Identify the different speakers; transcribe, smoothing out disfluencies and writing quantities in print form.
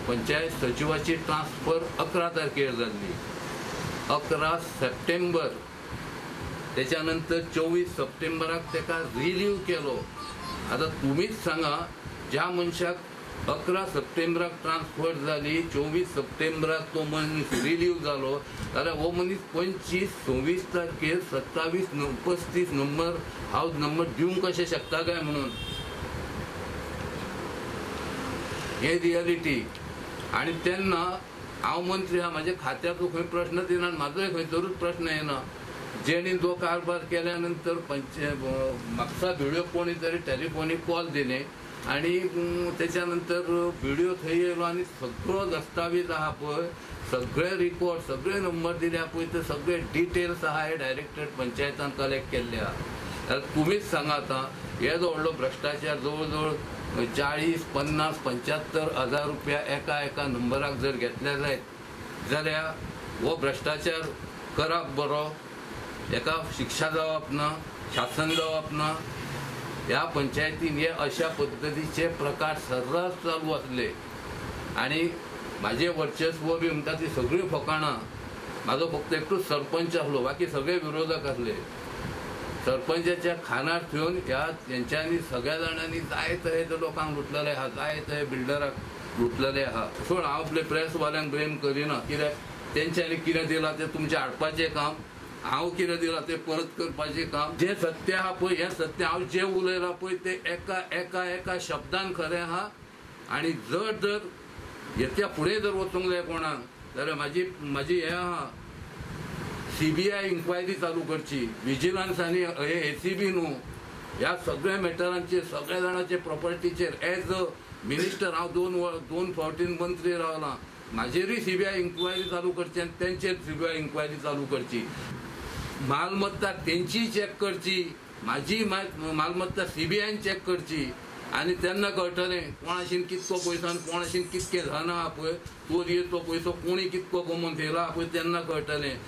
Speaker 1: Panchayat सचिवाची transfer 11 तारखेर जाल्ली, 11 September. त्याच्यानंतर 24 सप्टेंबराक तेका रिलीव केलो. आता तुम्हीच सांगा, ज्या मनशाक 11 सप्टेंबराक ट्रान्सफर जाली, 24 सप्टेंबराक तो मनीस रिलीव जालो, जाल्यार हो मनीस 25, 26 तारखेर 27, 35 नंबर हाऊस नंबर दिवंक कशें शकता काय म्हणून. हे रियालिटी. आणि तेन्ना हांव मंत्री हा, माझ्या खात्याचो खंय प्रश्न येना, म्हाजोय खंयसरूच प्रश्न येना. जेणी जो कारभार केल्यानंतर म्हाका व्हिडिओ कोणी तरी टेलिफोनीक कॉल दिले आणि त्याच्यानंतर व्हिडिओ थंय येयलो आणि सगळो दस्तावेज आहा पळय, सगळे रिकॉर्ड, सगळे नंबर दिल्या पळय, ते सगळे डिटेल्स आहा हे डायरेक्टरेट पंचायतान कलेक्ट केल्ले आहा. जाल्यार तुमीच सांगा आता, येदो व्हडलो भ्रष्टाचार जवळ जवळ 40, 50, 75 हजार रुपया एका नंबराक जर घेतले जायत जाल्यार हो भ्रष्टाचार करप बरो, एका शिक्षा जावप ना, शासन जावप ना. ह्या पंचायतीन हे अशा पद्धतीचे प्रकार सर्रास चालू असले आणि माझे वर्चस्व बी म्हणटा ती सगळी फकाणां. म्हाजो फक्त एकटूच सरपंच आसलो, बाकी सगळे विरोधक असले. सरपंचाच्या खानार ठेवून त्यांच्यानी सगळ्या जाणांनी जाय थंय लोकांक लुटलेले आहा, जाय थंय बिल्डराक लुटलेले आहा. सोड, हांव आपले प्रेसवाल्यांक ब्लेम करिना, कित्याक तेंच्यांनी कितें दिलां तें तुमचें हाडपाचें काम, हांव कितें दिलां तें परत करपाचें काम. जे सत्य आहा पळय, हें सत्य हांव जे उलयलां पळय ते एका शब्दान खरें आहा. आणि जर येत्या फुडें जर वचूंक जाय कोणाक जाल्यार म्हाजी हें आहा, CBI इन्क्वायरी चालू करची, विजिलन्सांनी हे ACB न्हू, ह्या सगळ्या मॅटरांचेर, सगळ्या जाणांचे प्रॉपर्टीचेर एज अ मिनिस्टर हांव दोन फावटीं मंत्री रावलां. म्हाजेरूय CBI इन्क्वायरी चालू करची आनी तेंचेर CBI इन्क्वायरी चालू करची. मालमत्ता तेंची चॅक करची, म्हाजी मालमत्ता CBI चॅक करची. आणि तेन्ना कळटलें कोणाशीन कितको पयसो आनी कोणाशीन कितकें धन आहा पळय, चोरयेचो पयसो कोणी कितको कमोवन थेयला पळय, तेन्ना कळटलें.